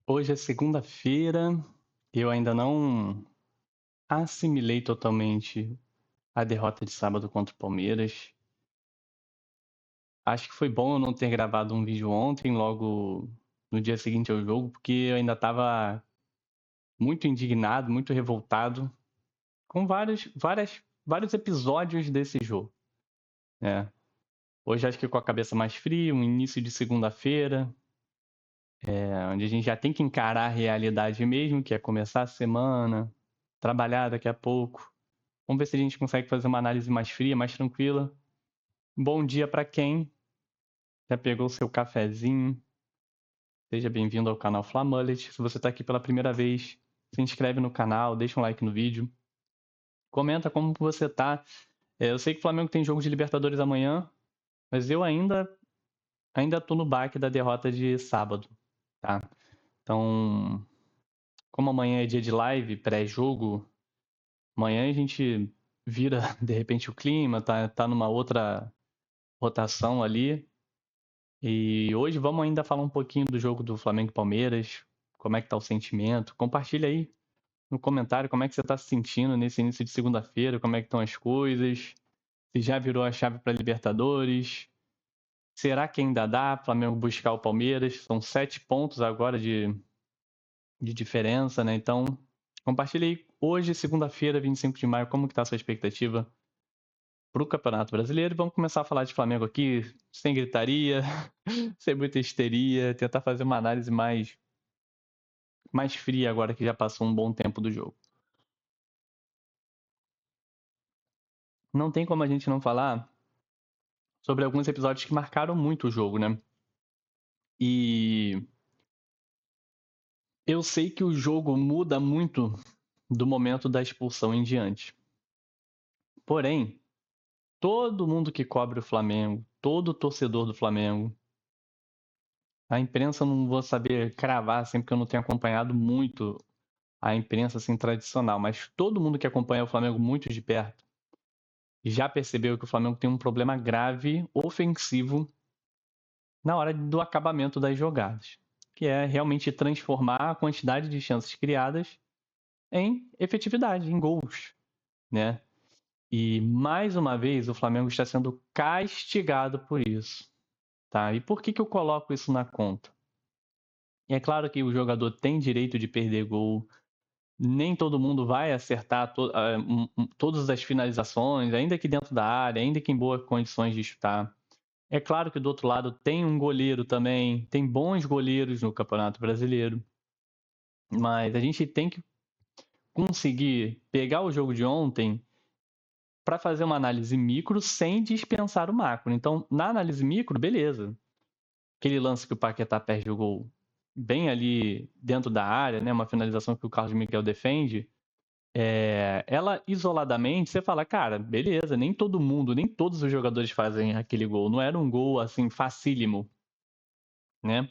Hoje é segunda-feira, eu ainda não assimilei totalmente a derrota de sábado contra o Palmeiras. Acho que foi bom eu não ter gravado um vídeo ontem, logo no dia seguinte ao jogo, porque eu ainda estava muito indignado, muito revoltado com vários episódios desse jogo, né? Hoje acho que com a cabeça mais fria, um início de segunda-feira, onde a gente já tem que encarar a realidade mesmo, que é começar a semana, trabalhar daqui a pouco. Vamos ver se a gente consegue fazer uma análise mais fria, mais tranquila. Bom dia para quem já pegou o seu cafezinho. Seja bem-vindo ao canal Flamullet. Se você está aqui pela primeira vez, se inscreve no canal, deixa um like no vídeo. Comenta como você tá. Eu sei que o Flamengo tem jogo de Libertadores amanhã, mas eu ainda tô no baque da derrota de sábado, tá? Então, como amanhã é dia de live, pré-jogo, amanhã a gente vira de repente o clima, tá numa outra rotação ali. E hoje vamos ainda falar um pouquinho do jogo do Flamengo e Palmeiras, como é que tá o sentimento. Compartilha aí no comentário como é que você está se sentindo nesse início de segunda-feira, como é que estão as coisas, se já virou a chave para Libertadores, será que ainda dá Flamengo buscar o Palmeiras? São 7 pontos agora de diferença, né? Então, compartilha aí hoje, segunda-feira, 25 de maio, como que tá a sua expectativa para o Campeonato Brasileiro. Vamos começar a falar de Flamengo aqui, sem gritaria, sem muita histeria, tentar fazer uma análise mais fria agora que já passou um bom tempo do jogo. Não tem como a gente não falar sobre alguns episódios que marcaram muito o jogo, né? E eu sei que o jogo muda muito do momento da expulsão em diante. Porém, todo mundo que cobre o Flamengo, todo torcedor do Flamengo, a imprensa eu não vou saber cravar, assim, porque eu não tenho acompanhado muito a imprensa assim tradicional, mas todo mundo que acompanha o Flamengo muito de perto já percebeu que o Flamengo tem um problema grave ofensivo na hora do acabamento das jogadas, que é realmente transformar a quantidade de chances criadas em efetividade, em gols, né? E mais uma vez o Flamengo está sendo castigado por isso, tá? E por que eu coloco isso na conta? É claro que o jogador tem direito de perder gol, nem todo mundo vai acertar todas as finalizações, ainda que dentro da área, ainda que em boas condições de chutar. É claro que do outro lado tem um goleiro também, tem bons goleiros no Campeonato Brasileiro, mas a gente tem que conseguir pegar o jogo de ontem para fazer uma análise micro sem dispensar o macro. Então, na análise micro, beleza. Aquele lance que o Paquetá perde o gol bem ali dentro da área, né, uma finalização que o Carlos Miguel defende, ela isoladamente, você fala, cara, beleza, nem todo mundo, nem todos os jogadores fazem aquele gol. Não era um gol assim facílimo, né?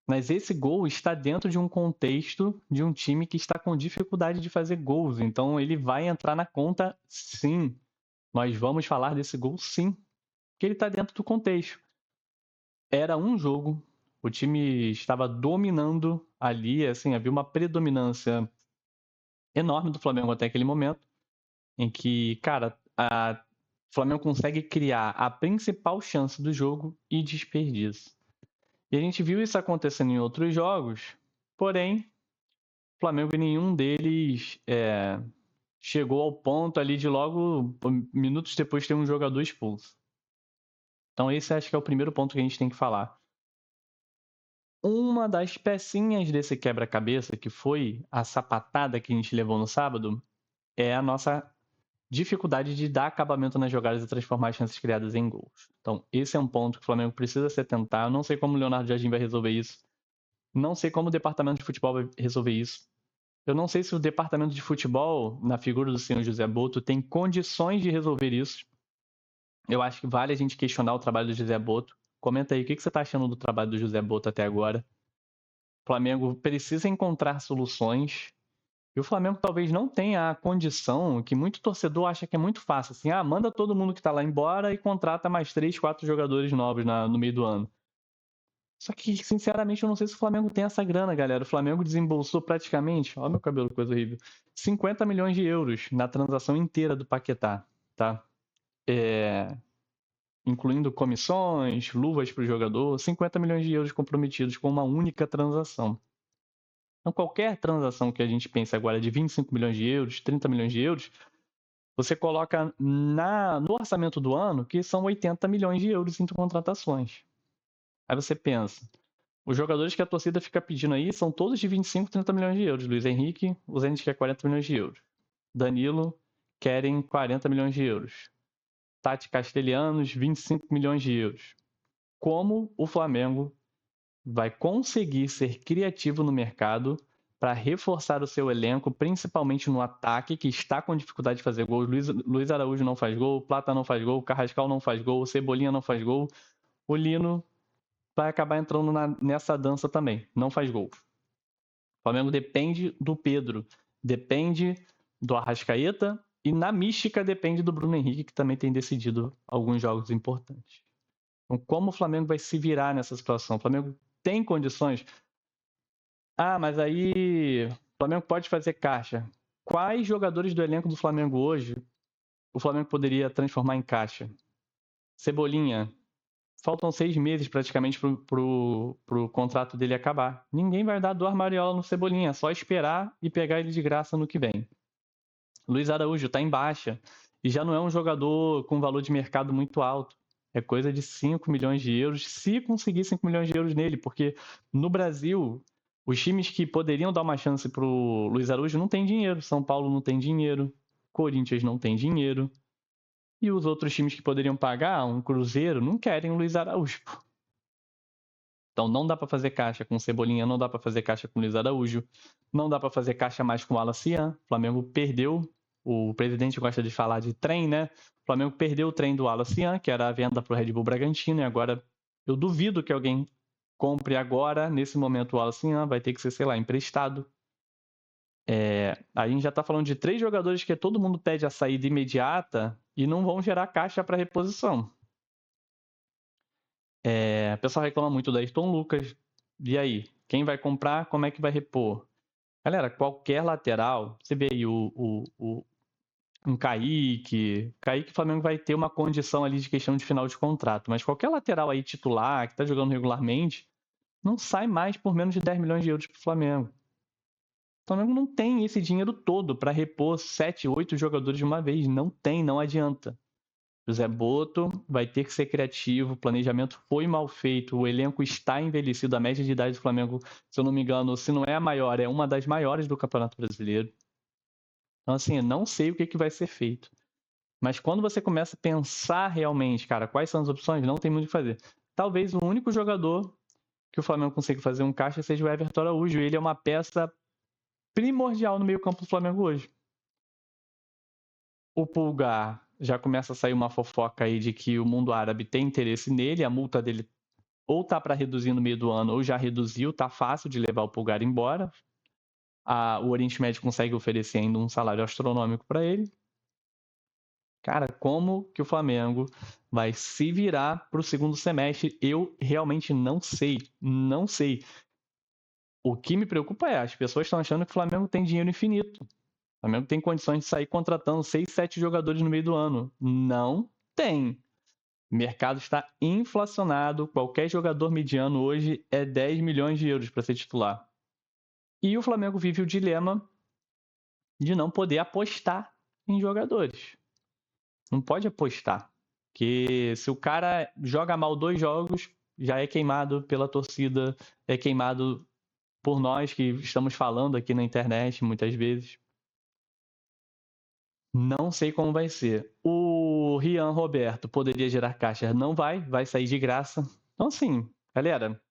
Mas esse gol está dentro de um contexto de um time que está com dificuldade de fazer gols. Então ele vai entrar na conta, sim. Nós vamos falar desse gol, sim, porque ele está dentro do contexto. Era um jogo, o time estava dominando ali, assim, havia uma predominância enorme do Flamengo até aquele momento, em que, cara, o Flamengo consegue criar a principal chance do jogo e desperdiça. E a gente viu isso acontecendo em outros jogos, porém, o Flamengo em nenhum deles chegou ao ponto ali de logo, minutos depois, ter um jogador expulso. Então esse acho que é o primeiro ponto que a gente tem que falar. Uma das pecinhas desse quebra-cabeça, que foi a sapatada que a gente levou no sábado, é a nossa dificuldade de dar acabamento nas jogadas e transformar as chances criadas em gols. Então, esse é um ponto que o Flamengo precisa se atentar. Eu não sei como o Leonardo Jardim vai resolver isso. Não sei como o departamento de futebol vai resolver isso. Eu não sei se o departamento de futebol, na figura do senhor José Boto, tem condições de resolver isso. Eu acho que vale a gente questionar o trabalho do José Boto. Comenta aí o que você está achando do trabalho do José Boto até agora. O Flamengo precisa encontrar soluções. E o Flamengo talvez não tenha a condição que muito torcedor acha que é muito fácil. Assim, manda todo mundo que está lá embora e contrata mais 3, 4 jogadores novos no meio do ano. Só que, sinceramente, eu não sei se o Flamengo tem essa grana, galera. O Flamengo desembolsou praticamente, olha meu cabelo, coisa horrível, 50 milhões de euros na transação inteira do Paquetá, tá? Incluindo comissões, luvas para o jogador, 50 milhões de euros comprometidos com uma única transação. Então, qualquer transação que a gente pense agora de 25 milhões de euros, 30 milhões de euros, você coloca no orçamento do ano que são 80 milhões de euros em contratações. Aí você pensa, os jogadores que a torcida fica pedindo aí são todos de 25, 30 milhões de euros. Luiz Henrique, o Zenit quer 40 milhões de euros. Danilo, querem 40 milhões de euros. Tati Castelhanos, 25 milhões de euros. Como o Flamengo vai conseguir ser criativo no mercado para reforçar o seu elenco, principalmente no ataque, que está com dificuldade de fazer gols. Luiz Araújo não faz gol, Plata não faz gol, Carrascal não faz gol, Cebolinha não faz gol, o Lino vai acabar entrando nessa dança também, não faz gol. O Flamengo depende do Pedro, depende do Arrascaeta e na mística depende do Bruno Henrique, que também tem decidido alguns jogos importantes. Então, como o Flamengo vai se virar nessa situação? O Flamengo tem condições? Ah, mas aí o Flamengo pode fazer caixa. Quais jogadores do elenco do Flamengo hoje o Flamengo poderia transformar em caixa? Cebolinha. Faltam 6 meses praticamente pro contrato dele acabar. Ninguém vai dar do Armariola no Cebolinha. É só esperar e pegar ele de graça no que vem. Luiz Araújo está em baixa e já não é um jogador com valor de mercado muito alto. É coisa de 5 milhões de euros, se conseguir 5 milhões de euros nele, porque no Brasil, os times que poderiam dar uma chance para o Luiz Araújo não tem dinheiro. São Paulo não tem dinheiro, Corinthians não tem dinheiro. E os outros times que poderiam pagar, um Cruzeiro, não querem o Luiz Araújo. Então não dá para fazer caixa com Cebolinha, não dá para fazer caixa com Luiz Araújo, não dá para fazer caixa mais com o Alacian. O Flamengo perdeu, o presidente gosta de falar de trem, né? O Flamengo perdeu o trem do Alacian, que era a venda para o Red Bull Bragantino, e agora eu duvido que alguém compre agora, nesse momento, o Alacian, vai ter que ser, sei lá, emprestado. A gente já está falando de 3 jogadores que todo mundo pede a saída imediata e não vão gerar caixa para reposição. O pessoal reclama muito da Ayrton Lucas. E aí? Quem vai comprar? Como é que vai repor? Galera, qualquer lateral, você vê aí um Kaique. Kaique, o Flamengo vai ter uma condição ali de questão de final de contrato. Mas qualquer lateral aí titular, que está jogando regularmente, não sai mais por menos de 10 milhões de euros para o Flamengo. O Flamengo não tem esse dinheiro todo para repor 7, 8 jogadores de uma vez. Não tem, não adianta. José Boto vai ter que ser criativo, o planejamento foi mal feito, o elenco está envelhecido, a média de idade do Flamengo, se eu não me engano, se não é a maior, é uma das maiores do Campeonato Brasileiro. Então, assim, eu não sei o que vai ser feito. Mas quando você começa a pensar realmente, cara, quais são as opções, não tem muito o que fazer. Talvez o único jogador que o Flamengo consiga fazer um caixa seja o Everton Araújo. Ele é uma peça primordial no meio-campo do Flamengo hoje. O Pulgar já começa a sair uma fofoca aí de que o mundo árabe tem interesse nele, a multa dele ou tá para reduzir no meio do ano ou já reduziu, tá fácil de levar o Pulgar embora. O Oriente Médio consegue oferecer ainda um salário astronômico para ele. Cara, como que o Flamengo vai se virar para o segundo semestre? Eu realmente não sei. Não sei. O que me preocupa é as pessoas estão achando que o Flamengo tem dinheiro infinito. O Flamengo tem condições de sair contratando 6, 7 jogadores no meio do ano. Não tem. O mercado está inflacionado. Qualquer jogador mediano hoje é 10 milhões de euros para ser titular. E o Flamengo vive o dilema de não poder apostar em jogadores. Não pode apostar. Porque se o cara joga mal 2 jogos, já é queimado pela torcida, é queimado por nós que estamos falando aqui na internet muitas vezes. Não sei como vai ser. O Rian Roberto poderia gerar caixa, não vai sair de graça. Então, assim, galera,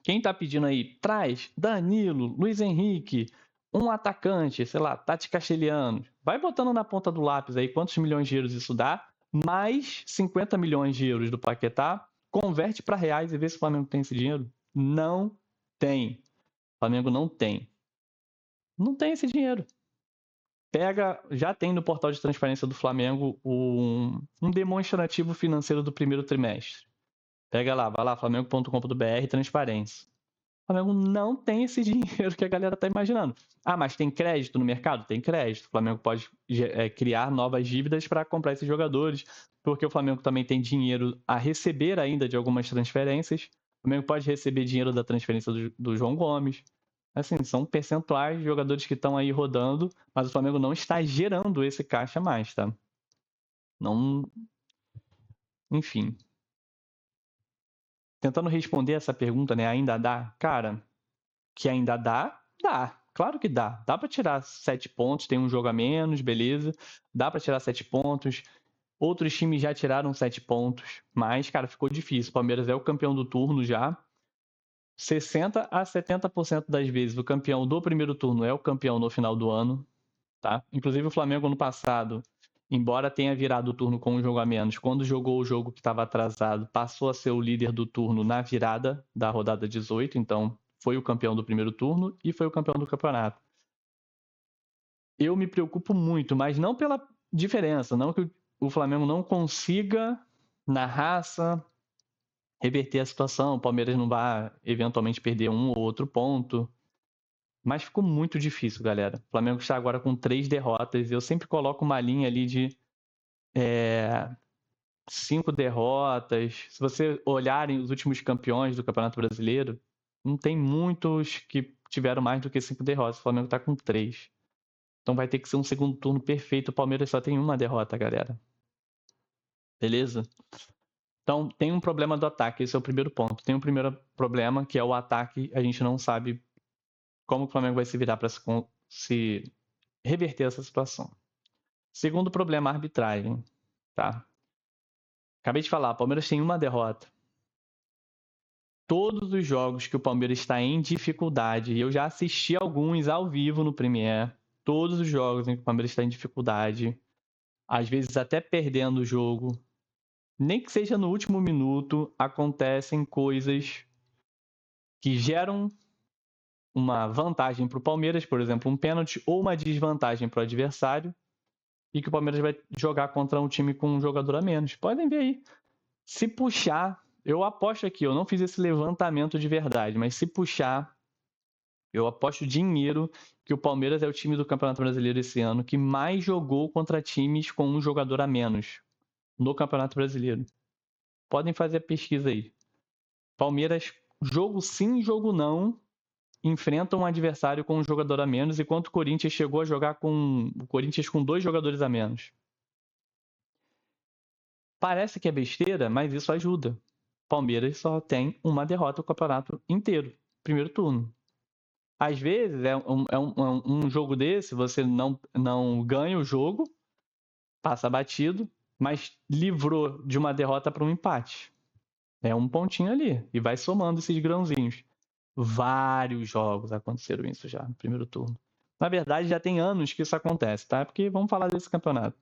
quem tá pedindo aí, traz Danilo, Luiz Henrique, um atacante, sei lá, Tati Castelhanos. Vai botando na ponta do lápis aí quantos milhões de euros isso dá, mais 50 milhões de euros do Paquetá, converte para reais e vê se o Flamengo tem esse dinheiro. Não tem. O Flamengo não tem. Não tem esse dinheiro. Já tem no portal de transparência do Flamengo um demonstrativo financeiro do primeiro trimestre. Pega lá, vai lá, flamengo.com.br, transparência. O Flamengo não tem esse dinheiro que a galera tá imaginando. Ah, mas tem crédito no mercado? Tem crédito. O Flamengo pode criar novas dívidas para comprar esses jogadores, porque o Flamengo também tem dinheiro a receber ainda de algumas transferências. O Flamengo pode receber dinheiro da transferência do João Gomes. Assim, são percentuais de jogadores que estão aí rodando, mas o Flamengo não está gerando esse caixa mais, tá? Não. Enfim. Tentando responder essa pergunta, né? Ainda dá? Cara, que ainda dá? Dá. Claro que dá. Dá para tirar 7 pontos, tem um jogo a menos, beleza. Dá para tirar 7 pontos. Outros times já tiraram 7 pontos, mas, cara, ficou difícil. O Palmeiras é o campeão do turno já. 60 a 70% das vezes o campeão do primeiro turno é o campeão no final do ano, tá? Inclusive o Flamengo no passado, embora tenha virado o turno com um jogo a menos, quando jogou o jogo que estava atrasado, passou a ser o líder do turno na virada da rodada 18, então foi o campeão do primeiro turno e foi o campeão do campeonato. Eu me preocupo muito, mas não pela diferença, não que o Flamengo não consiga, na raça, reverter a situação, o Palmeiras não vai eventualmente perder um ou outro ponto, mas ficou muito difícil, galera. O Flamengo está agora com 3 derrotas, eu sempre coloco uma linha ali de 5 derrotas. Se você olharem os últimos campeões do Campeonato Brasileiro, não tem muitos que tiveram mais do que 5 derrotas. O Flamengo está com 3. Então vai ter que ser um segundo turno perfeito. O Palmeiras só tem uma derrota, galera. Beleza? Então tem um problema do ataque. Esse é o primeiro ponto. Tem um primeiro problema, que é o ataque. A gente não sabe como o Flamengo vai se virar para se reverter essa situação. Segundo problema, a arbitragem. Tá? Acabei de falar, o Palmeiras tem uma derrota. Todos os jogos que o Palmeiras está em dificuldade, e eu já assisti alguns ao vivo no Premiere, todos os jogos em que o Palmeiras está em dificuldade, às vezes até perdendo o jogo, nem que seja no último minuto, acontecem coisas que geram uma vantagem para o Palmeiras, por exemplo, um pênalti, ou uma desvantagem para o adversário, e que o Palmeiras vai jogar contra um time com um jogador a menos. Podem ver aí. Se puxar, eu aposto aqui, eu não fiz esse levantamento de verdade, mas se puxar, eu aposto dinheiro que o Palmeiras é o time do Campeonato Brasileiro esse ano que mais jogou contra times com um jogador a menos no Campeonato Brasileiro. Podem fazer a pesquisa aí. Palmeiras, jogo sim, jogo não, enfrenta um adversário com um jogador a menos, enquanto o Corinthians chegou a jogar com o Corinthians com 2 jogadores a menos. Parece que é besteira, mas isso ajuda. Palmeiras só tem uma derrota no campeonato inteiro, primeiro turno. Às vezes um jogo desse, você não ganha o jogo, passa batido, mas livrou de uma derrota para um empate. É um pontinho ali e vai somando esses grãozinhos. Vários jogos aconteceram isso já no primeiro turno. Na verdade, já tem anos que isso acontece, tá? Porque vamos falar desse campeonato.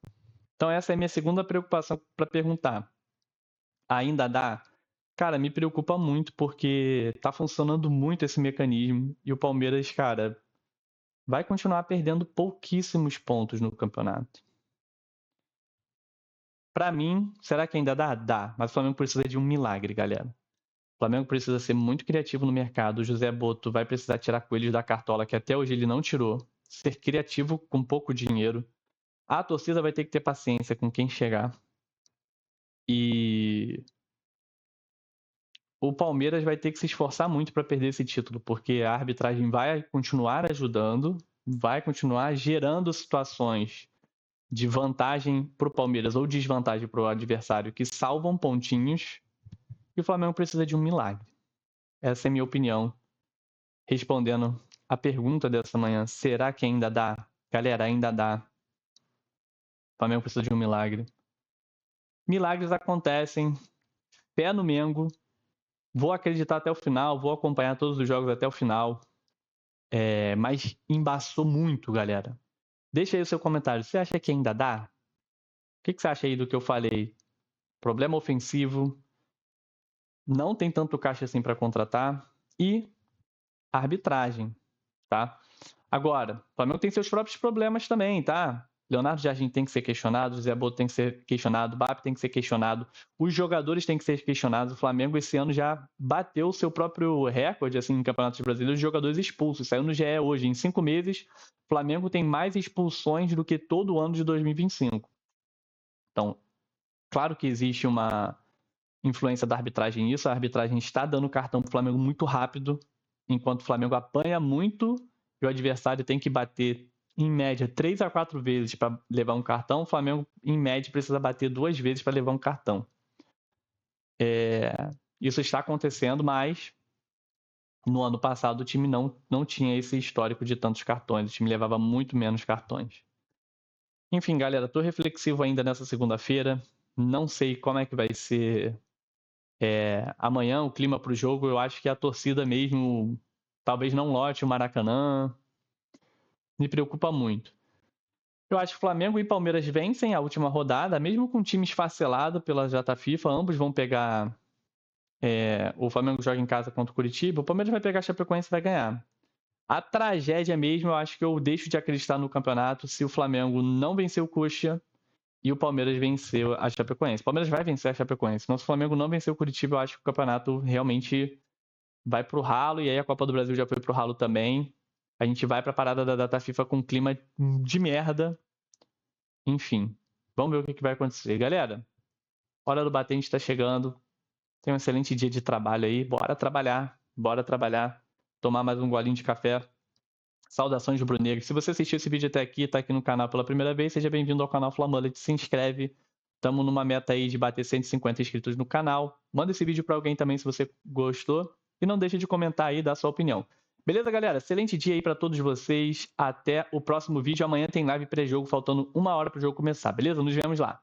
Então, essa é a minha segunda preocupação para perguntar. Ainda dá? Cara, me preocupa muito porque tá funcionando muito esse mecanismo e o Palmeiras, cara, vai continuar perdendo pouquíssimos pontos no campeonato. Para mim, será que ainda dá? Dá, mas o Flamengo precisa de um milagre, galera. O Flamengo precisa ser muito criativo no mercado. O José Boto vai precisar tirar coelhos da cartola, que até hoje ele não tirou. Ser criativo com pouco dinheiro. A torcida vai ter que ter paciência com quem chegar. E o Palmeiras vai ter que se esforçar muito para perder esse título, porque a arbitragem vai continuar ajudando, vai continuar gerando situações de vantagem para o Palmeiras ou desvantagem para o adversário que salvam pontinhos, e o Flamengo precisa de um milagre. Essa é a minha opinião. Respondendo a pergunta dessa manhã, será que ainda dá? Galera, ainda dá. O Flamengo precisa de um milagre. Milagres acontecem. Pé no Mengo. Vou acreditar até o final, vou acompanhar todos os jogos até o final. Mas embaçou muito, galera. Deixa aí o seu comentário. Você acha que ainda dá? O que você acha aí do que eu falei? Problema ofensivo, não tem tanto caixa assim para contratar e arbitragem, tá? Agora, o Flamengo tem seus próprios problemas também, tá? Leonardo Jardim tem que ser questionado, Zé Boto tem que ser questionado, BAP tem que ser questionado, os jogadores têm que ser questionados. O Flamengo esse ano já bateu o seu próprio recorde assim, em campeonatos brasileiros de jogadores expulsos. Saiu no GE hoje. Em 5 meses, o Flamengo tem mais expulsões do que todo o ano de 2025. Então, claro que existe uma influência da arbitragem nisso. A arbitragem está dando cartão para o Flamengo muito rápido, enquanto o Flamengo apanha muito e o adversário tem que bater em média 3 a 4 vezes para levar um cartão. O Flamengo, em média, precisa bater 2 vezes para levar um cartão. Isso está acontecendo, mas no ano passado o time não tinha esse histórico de tantos cartões. O time levava muito menos cartões. Enfim, galera, estou reflexivo ainda nessa segunda-feira. Não sei como é que vai ser amanhã, o clima para o jogo. Eu acho que a torcida mesmo talvez não lote o Maracanã. Me preocupa muito. Eu acho que Flamengo e Palmeiras vencem a última rodada, mesmo com o time esfacelado pela data FIFA. Ambos vão pegar. O Flamengo joga em casa contra o Curitiba, o Palmeiras vai pegar a Chapecoense e vai ganhar. A tragédia mesmo, eu acho que eu deixo de acreditar no campeonato se o Flamengo não vencer o Coxa e o Palmeiras vencer a Chapecoense. O Palmeiras vai vencer a Chapecoense. Mas se o Flamengo não vencer o Curitiba, eu acho que o campeonato realmente vai pro ralo, e aí a Copa do Brasil já foi pro ralo também. A gente vai pra parada da data FIFA com um clima de merda. Enfim, vamos ver o que vai acontecer. Galera, hora do batente tá chegando. Tenha um excelente dia de trabalho aí. Bora trabalhar. Tomar mais um golinho de café. Saudações rubro-negras. Se você assistiu esse vídeo até aqui, tá aqui no canal pela primeira vez, seja bem-vindo ao canal Flamullet. Se inscreve. Estamos numa meta aí de bater 150 inscritos no canal. Manda esse vídeo para alguém também se você gostou. E não deixe de comentar aí e dar sua opinião. Beleza, galera? Excelente dia aí para todos vocês. Até o próximo vídeo. Amanhã tem live pré-jogo, faltando 1 hora para o jogo começar. Beleza? Nos vemos lá.